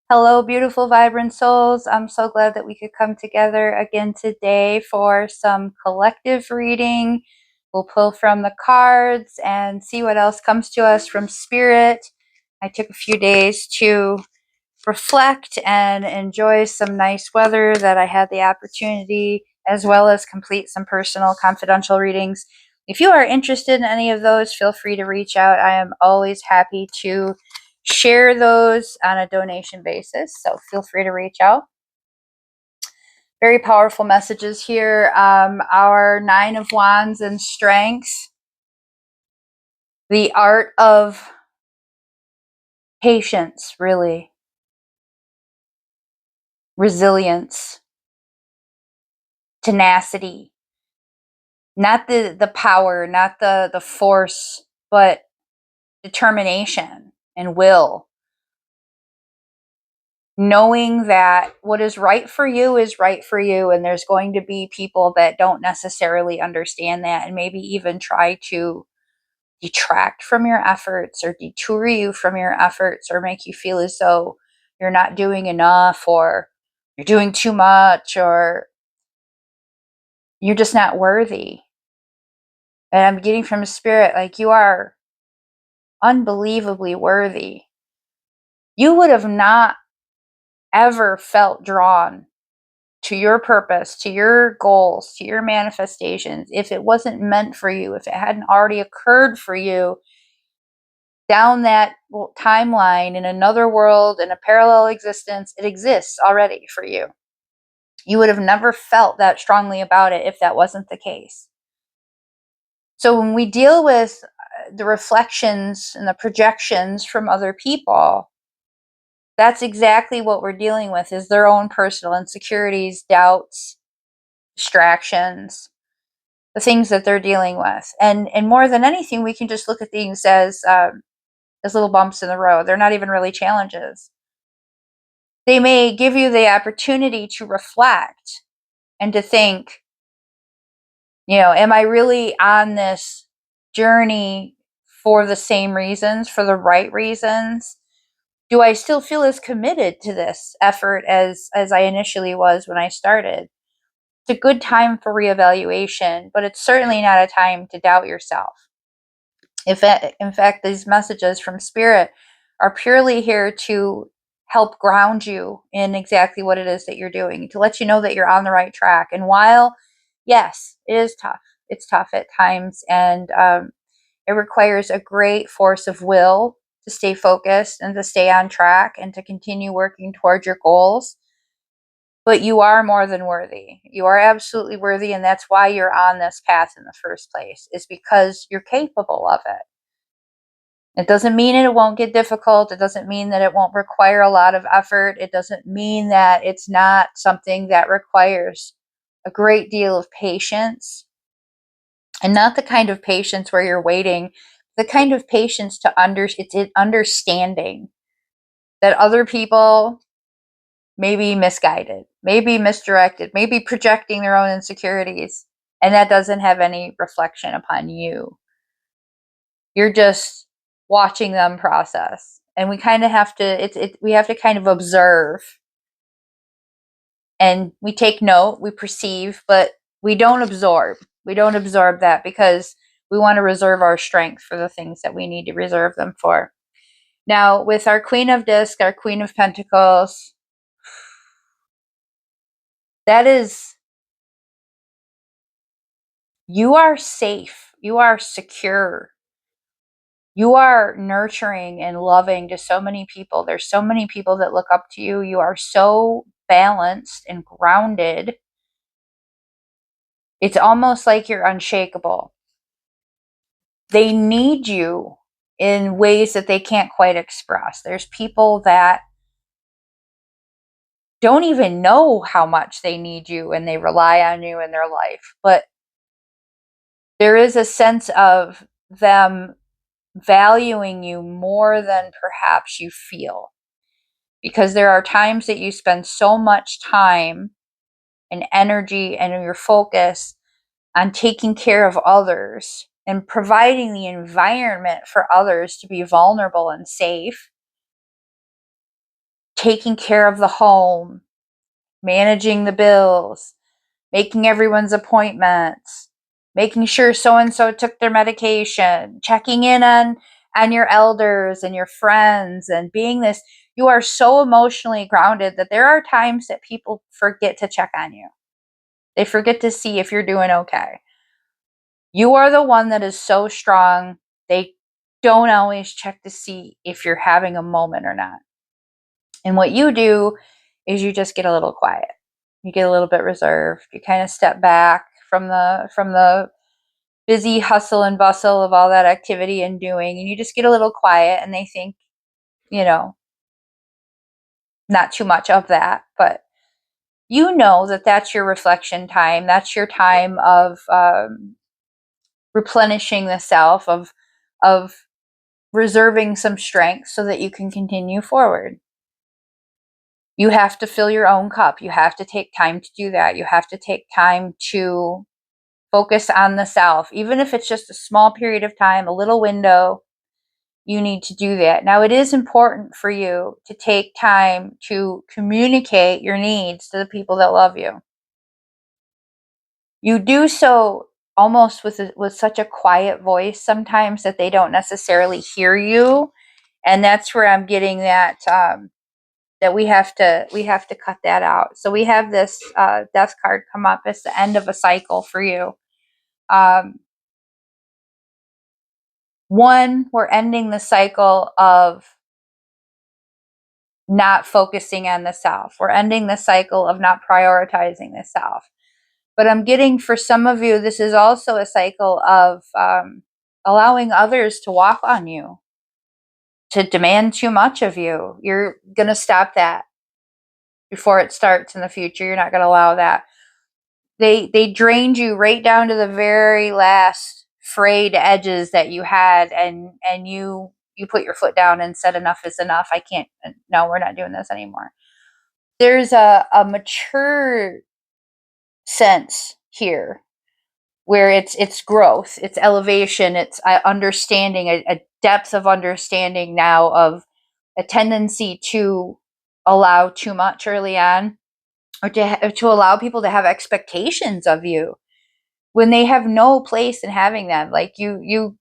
Hello, beautiful, vibrant souls. I'm so glad that we could come together again today for some collective reading. We'll pull from the cards and see what else comes to us from Spirit. I took a few days to reflect and enjoy some nice weather that I had the opportunity, as well as complete some personal confidential readings. If you are interested in any of those, feel free to reach out. I am always happy to share those on a donation basis, so feel free to reach out. Very powerful messages here. Our Nine of Wands and Strengths, the art of patience, really, resilience, tenacity, not the power, not the force, but determination and will. Knowing that what is right for you is right for you, and there's going to be people that don't necessarily understand that and maybe even try to detract from your efforts or detour you from your efforts or make you feel as though you're not doing enough or you're doing too much or you're just not worthy. And I'm getting from Spirit, like, you are unbelievably worthy. You would have not ever felt drawn to your purpose, to your goals, to your manifestations, if it wasn't meant for you, if it hadn't already occurred for you down that timeline in another world, in a parallel existence. It exists already for you. You would have never felt that strongly about it if that wasn't the case. So when we deal with the reflections and the projections from other people, that's exactly what we're dealing with, is their own personal insecurities, doubts, distractions, the things that they're dealing with. And more than anything, we can just look at things as little bumps in the road. They're not even really challenges. They may give you the opportunity to reflect and to think, am I really on this journey for the same reasons, for the right reasons? Do I still feel as committed to this effort as I initially was when I started? It's a good time for reevaluation, but it's certainly not a time to doubt yourself. In fact, these messages from Spirit are purely here to help ground you in exactly what it is that you're doing, to let you know that you're on the right track. And while, yes, it is tough, it's tough at times, and it requires a great force of will to stay focused and to stay on track and to continue working towards your goals. But you are more than worthy. You are absolutely worthy, and that's why you're on this path in the first place, is because you're capable of it. It doesn't mean it won't get difficult. It doesn't mean that it won't require a lot of effort. It doesn't mean that it's not something that requires a great deal of patience. And not the kind of patience where you're waiting, the kind of patience it's understanding that other people may be misguided, may be misdirected, may be projecting their own insecurities, and that doesn't have any reflection upon you. You're just watching them process, and we kind of have to we have to kind of observe, and we take note, we perceive, but we don't absorb that, because we want to reserve our strength for the things that we need to reserve them for. Now, with our Queen of Disc, our Queen of Pentacles, that is, you are safe, you are secure, you are nurturing and loving to so many people. There's so many people that look up to you. You are so balanced and grounded. It's almost like you're unshakable. They need you in ways that they can't quite express. There's people that don't even know how much they need you and they rely on you in their life. But there is a sense of them valuing you more than perhaps you feel. Because there are times that you spend so much time and energy and your focus on taking care of others and providing the environment for others to be vulnerable and safe, taking care of the home, managing the bills, making everyone's appointments, making sure so-and-so took their medication, checking in on your elders and your friends, and being this, you are so emotionally grounded that there are times that people forget to check on you. They forget to see if you're doing okay. You are the one that is so strong. They don't always check to see if you're having a moment or not. And what you do is you just get a little quiet. You get a little bit reserved. You kind of step back from the busy hustle and bustle of all that activity and doing, and you just get a little quiet, and they think, you know, not too much of that, but you know that that's your reflection time. That's your time of replenishing the self, of reserving some strength so that you can continue forward. You have to fill your own cup. You have to take time to do that. You have to take time to focus on the self. Even if it's just a small period of time, a little window, you need to do that. Now, it is important for you to take time to communicate your needs to the people that love you. You do so almost with such a quiet voice sometimes that they don't necessarily hear you. And that's where I'm getting that that we have to cut that out. So we have this death card come up as the end of a cycle for you. One, we're ending the cycle of not focusing on the self. We're ending the cycle of not prioritizing the self. But I'm getting, for some of you, this is also a cycle of allowing others to walk on you, to demand too much of you. You're going to stop that before it starts in the future. You're not going to allow that. They drained you right down to the very last frayed edges that you had, and you put your foot down and said enough is enough. I can't, no, we're not doing this anymore. There's a mature sense here where it's growth, it's elevation, it's understanding, a depth of understanding now of a tendency to allow too much early on, or to allow people to have expectations of you when they have no place in having them. Like you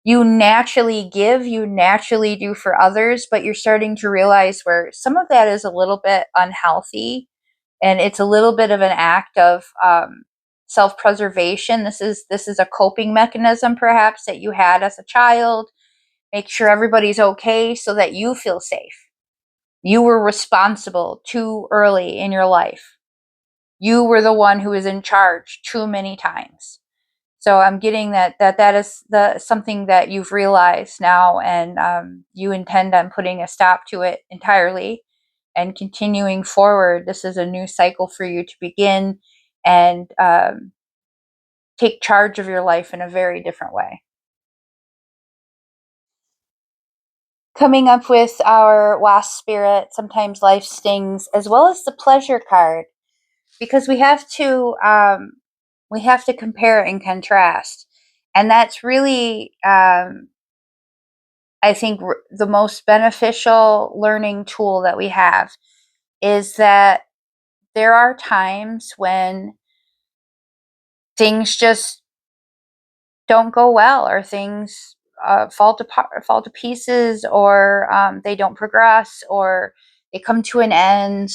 naturally give, you naturally do for others, but you're starting to realize where some of that is a little bit unhealthy, and it's a little bit of an act of self-preservation. This is a coping mechanism perhaps that you had as a child. Make sure everybody's okay so that you feel safe. You were responsible too early in your life. You were the one who was in charge too many times. So I'm getting that is something that you've realized now, and you intend on putting a stop to it entirely and continuing forward. This is a new cycle for you to begin and take charge of your life in a very different way. Coming up with our Wasp Spirit, sometimes life stings, as well as the pleasure card, because we have to compare and contrast, and that's really I think the most beneficial learning tool that we have is that there are times when things just don't go well, or things fall to pieces, or they don't progress, or they come to an end,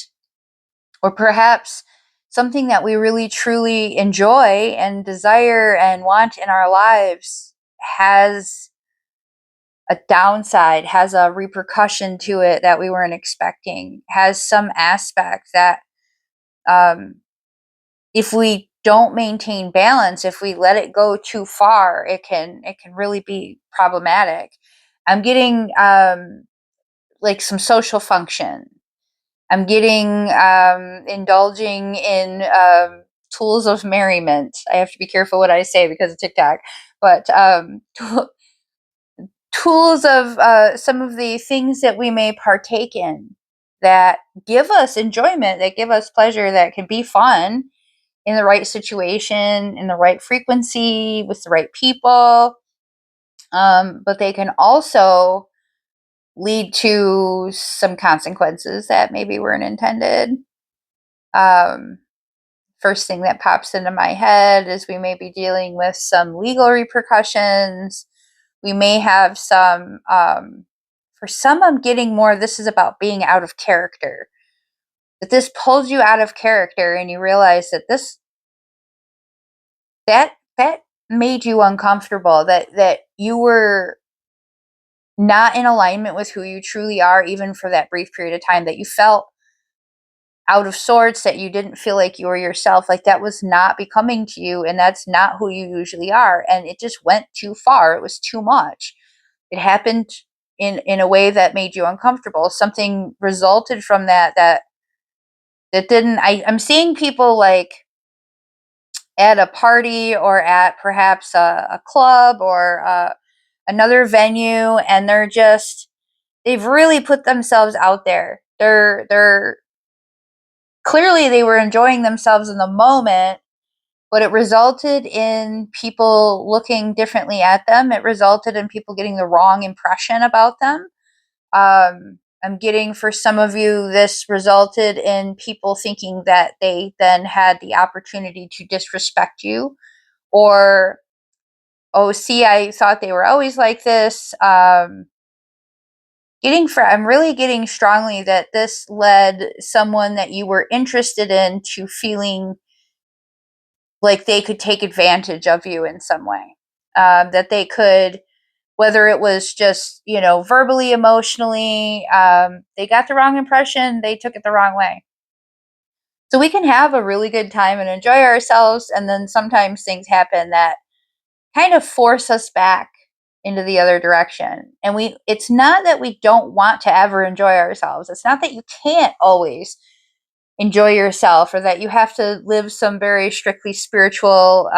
or perhaps something that we really truly enjoy and desire and want in our lives has a downside, has a repercussion to it that we weren't expecting, has some aspect that if we don't maintain balance, if we let it go too far, it can really be problematic. I'm getting like some social function. I'm getting indulging in tools of merriment. I have to be careful what I say because of TikTok, but tools of some of the things that we may partake in that give us enjoyment, that give us pleasure, that can be fun in the right situation, in the right frequency, with the right people. But they can also lead to some consequences that maybe weren't intended. First thing that pops into my head is we may be dealing with some legal repercussions. We may have some, for some, I'm getting more, this is about being out of character. That this pulls you out of character and you realize that that made you uncomfortable, that you were not in alignment with who you truly are, even for that brief period of time, that you felt out of sorts, that you didn't feel like you were yourself, like that was not becoming to you, and that's not who you usually are, and it just went too far. It was too much. It happened in a way that made you uncomfortable. Something resulted from that didn't. I'm seeing people like at a party or at perhaps a club or another venue, and they've really put themselves out there. They're clearly, they were enjoying themselves in the moment, but it resulted in people looking differently at them. It resulted in people getting the wrong impression about them. I'm getting, for some of you, this resulted in people thinking that they then had the opportunity to disrespect you, or, oh, see, I thought they were always like this. I'm really getting strongly that this led someone that you were interested in to feeling like they could take advantage of you in some way. That they could, whether it was just, verbally, emotionally, they got the wrong impression, they took it the wrong way. So we can have a really good time and enjoy ourselves, and then sometimes things happen that kind of force us back into the other direction. And it's not that we don't want to ever enjoy ourselves. It's not that you can't always enjoy yourself, or that you have to live some very strictly spiritual,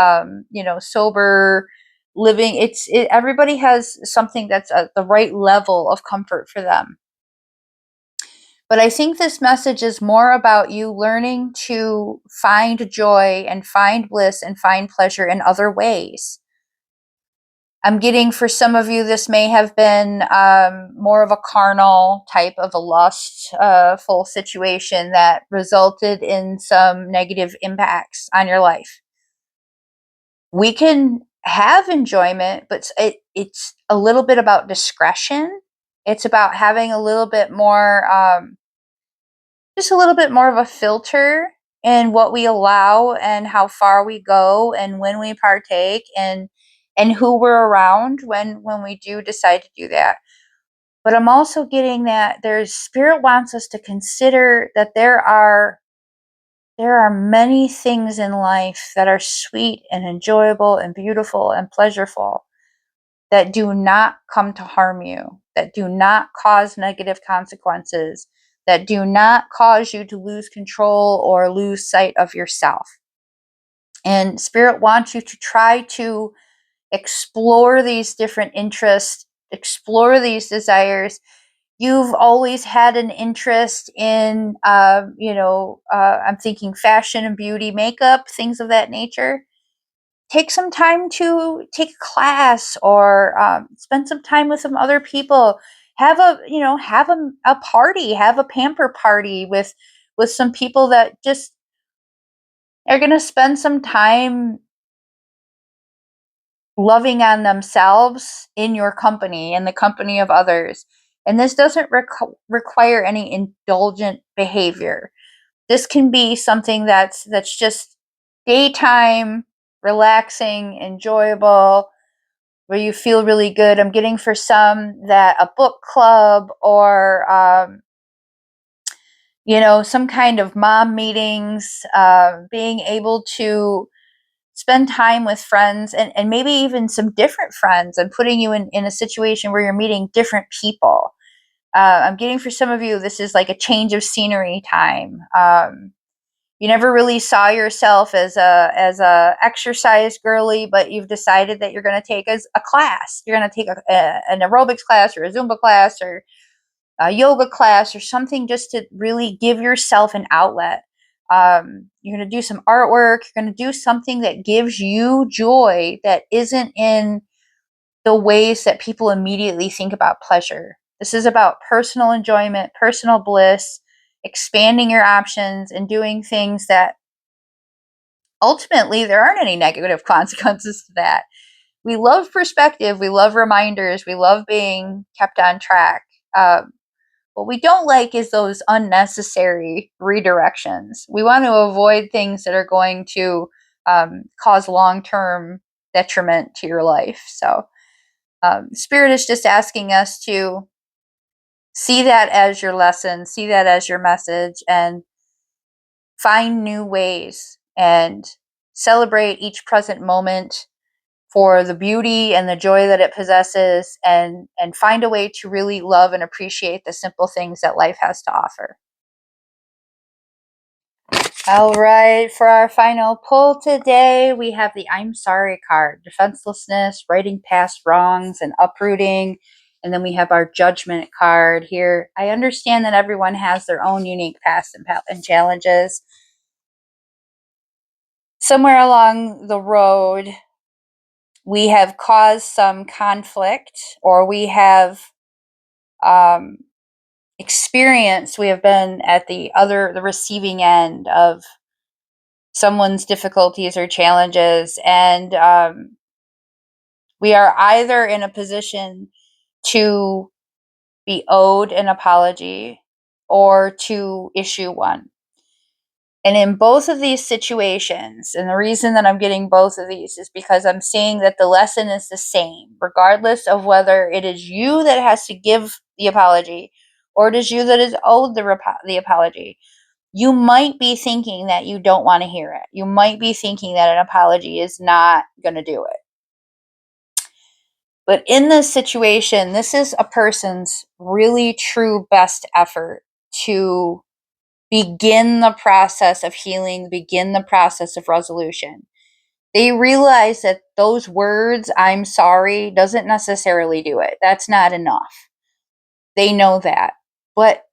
sober living. Everybody has something that's at the right level of comfort for them. But I think this message is more about you learning to find joy and find bliss and find pleasure in other ways. I'm getting, for some of you, this may have been more of a carnal type of a lustful situation that resulted in some negative impacts on your life. We can have enjoyment, but it's a little bit about discretion. It's about having a little bit more, just a little bit more of a filter in what we allow and how far we go and when we partake, and who we're around when we do decide to do that. But I'm also getting that there's Spirit wants us to consider that there are many things in life that are sweet and enjoyable and beautiful and pleasureful, that do not come to harm you, that do not cause negative consequences, that do not cause you to lose control or lose sight of yourself. And Spirit wants you to try to explore these different interests, explore these desires. You've always had an interest in, I'm thinking fashion and beauty, makeup, things of that nature. Take some time to take a class, or spend some time with some other people. Have a party, have a pamper party with some people that just are going to spend some time loving on themselves in your company, in the company of others. And this doesn't require any indulgent behavior. This can be something that's just daytime, relaxing, enjoyable, where you feel really good. I'm getting, for some, that a book club, or some kind of mom meetings, being able to spend time with friends, and maybe even some different friends, and putting you in a situation where you're meeting different people. I'm getting, for some of you, this is like a change of scenery time. You never really saw yourself as a exercise girly, but you've decided that you're going to take as a class. You're going to take an aerobics class, or a Zumba class, or a yoga class, or something, just to really give yourself an outlet. You're going to do some artwork. You're going to do something that gives you joy, that isn't in the ways that people immediately think about pleasure. This is about personal enjoyment, personal bliss, expanding your options, and doing things that ultimately there aren't any negative consequences to that. We love perspective, we love reminders, we love being kept on track. What we don't like is those unnecessary redirections. We want to avoid things that are going to cause long-term detriment to your life. So Spirit is just asking us to see that as your lesson, see that as your message, and find new ways and celebrate each present moment for the beauty and the joy that it possesses, and find a way to really love and appreciate the simple things that life has to offer. All right, for our final pull today, we have the I'm sorry card, defenselessness, righting past wrongs, and uprooting. And then we have our judgment card here. I understand that everyone has their own unique past and challenges. Somewhere along the road, we have caused some conflict, or we have experienced, we have been at the receiving end of someone's difficulties or challenges, and we are either in a position to be owed an apology or to issue one. And in both of these situations, and the reason that I'm getting both of these is because I'm seeing that the lesson is the same, regardless of whether it is you that has to give the apology or it is you that is owed the apology. You might be thinking that you don't want to hear it. You might be thinking that an apology is not going to do it. But in this situation, this is a person's really true best effort to begin the process of healing, begin the process of resolution. They realize that those words, I'm sorry, doesn't necessarily do it. That's not enough. They know that. But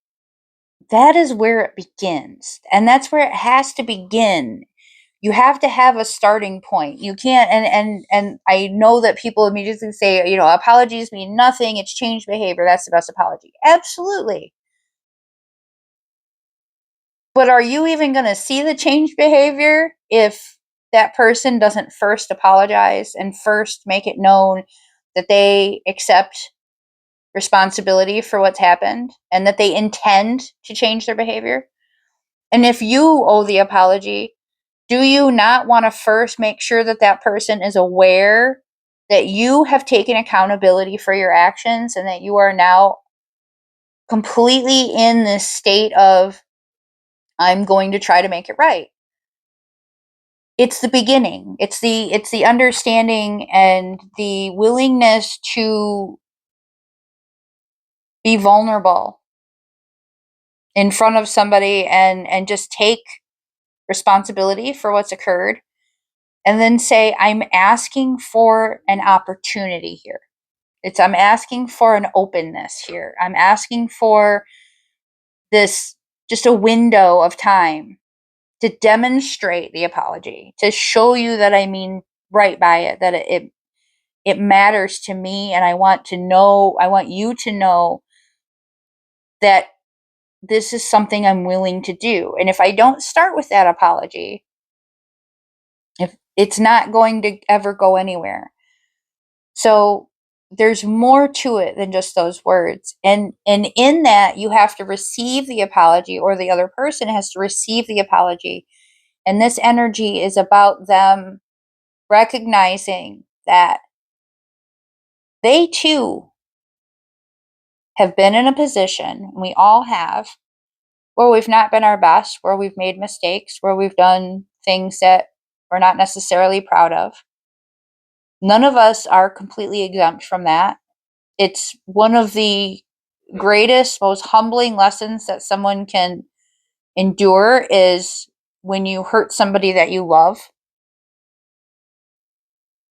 that is where it begins. And that's where it has to begin. You have to have a starting point. You can't, and I know that people immediately say, apologies mean nothing, it's changed behavior, that's the best apology. Absolutely. But are you even going to see the changed behavior if that person doesn't first apologize and first make it known that they accept responsibility for what's happened and that they intend to change their behavior? And if you owe the apology, do you not want to first make sure that that person is aware that you have taken accountability for your actions and that you are now completely in this state of, I'm going to try to make it right? It's the beginning. It's the understanding and the willingness to be vulnerable in front of somebody and just take responsibility for what's occurred, and then say, I'm asking for an opportunity here. I'm asking for an openness here. I'm asking for this, just a window of time to demonstrate the apology, to show you that I mean right by it, that it matters to me, and I want you to know that this is something I'm willing to do. And if I don't start with that apology, if it's not going to ever go anywhere. So there's more to it than just those words. And in that, you have to receive the apology, or the other person has to receive the apology. And this energy is about them recognizing that they too have been in a position, and we all have, where we've not been our best, where we've made mistakes, where we've done things that we're not necessarily proud of. None of us are completely exempt from that. It's one of the greatest, most humbling lessons that someone can endure, is when you hurt somebody that you love.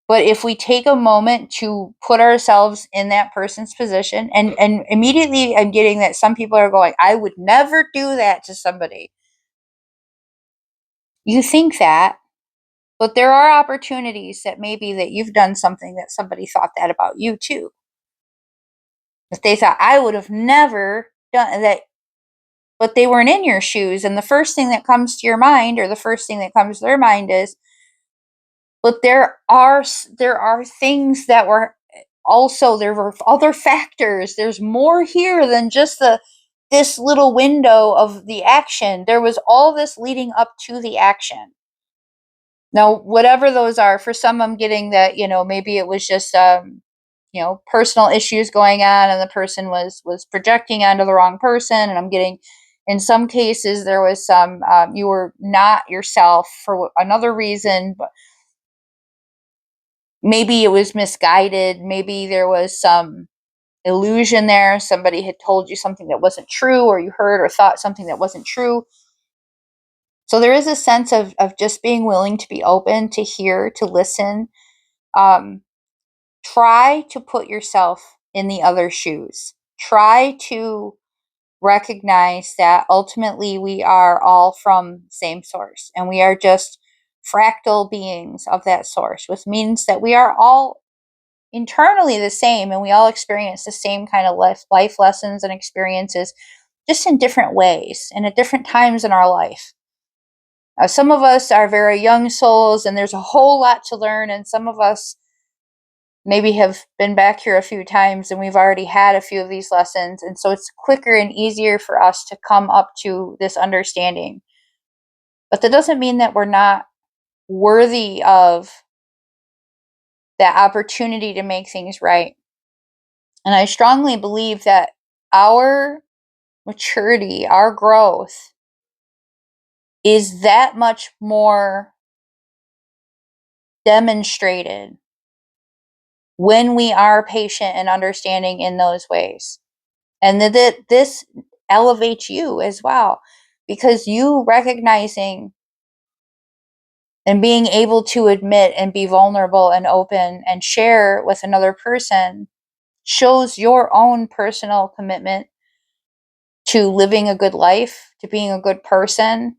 But if we take a moment to put ourselves in that person's position, and immediately I'm getting that some people are going, I would never do that to somebody. You think that, but there are opportunities that maybe that you've done something that somebody thought that about you too. If they thought, I would have never done that, but they weren't in your shoes. And the first thing that comes to your mind, or the first thing that comes to their mind, is, but there are things that were also, there were other factors. There's more here than just this little window of the action. There was all this leading up to the action. Now, whatever those are, for some, I'm getting that, maybe it was just, personal issues going on, and the person was projecting onto the wrong person. And I'm getting, in some cases, there was some, you were not yourself for another reason, but maybe it was misguided. Maybe there was some illusion there. Somebody had told you something that wasn't true, or you heard or thought something that wasn't true. So there is a sense of just being willing to be open, to hear, to listen. Try to put yourself in the other shoes. Try to recognize that ultimately we are all from the same source, and we are just fractal beings of that source, which means that we are all internally the same, and we all experience the same kind of life lessons and experiences, just in different ways and at different times in our life. Some of us are very young souls, and there's a whole lot to learn, and some of us maybe have been back here a few times, and we've already had a few of these lessons, and so it's quicker and easier for us to come up to this understanding. But that doesn't mean that we're not worthy of that opportunity to make things right. And I strongly believe that our maturity, our growth, is that much more demonstrated when we are patient and understanding in those ways. And that this elevates you as well, because you recognizing and being able to admit and be vulnerable and open and share with another person shows your own personal commitment to living a good life, to being a good person.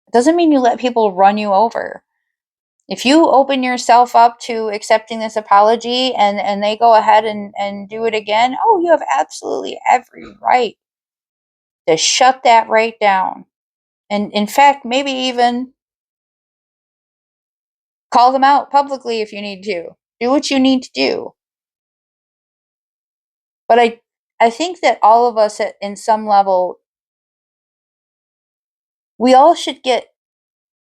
It doesn't mean you let people run you over. If you open yourself up to accepting this apology, and they go ahead and do it again, oh, you have absolutely every right to shut that right down. And in fact, maybe even call them out publicly if you need to. Do what you need to do. But I think that all of us in some level, we all should get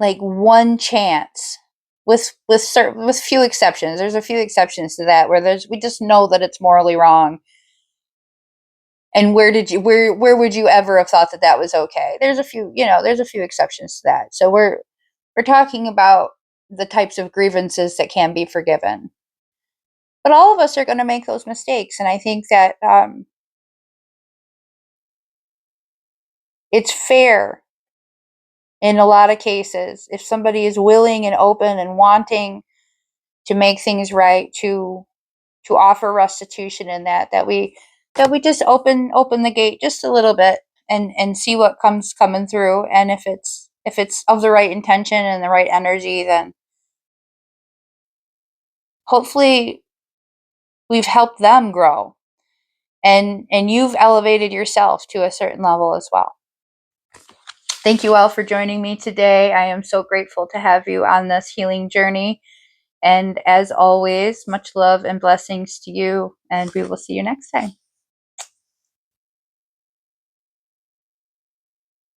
like one chance, with few exceptions. There's a few exceptions to that, where we just know that it's morally wrong. And where would you ever have thought that that was okay? There's a few exceptions to that. So we're talking about the types of grievances that can be forgiven. But all of us are going to make those mistakes, and I think that it's fair in a lot of cases, if somebody is willing and open and wanting to make things right, to offer restitution in that we just open the gate just a little bit, and see what comes coming through. And if it's of the right intention and the right energy, then hopefully we've helped them grow, and you've elevated yourself to a certain level as well. Thank you all for joining me today. I am so grateful to have you on this healing journey. And as always, much love and blessings to you, and we will see you next time.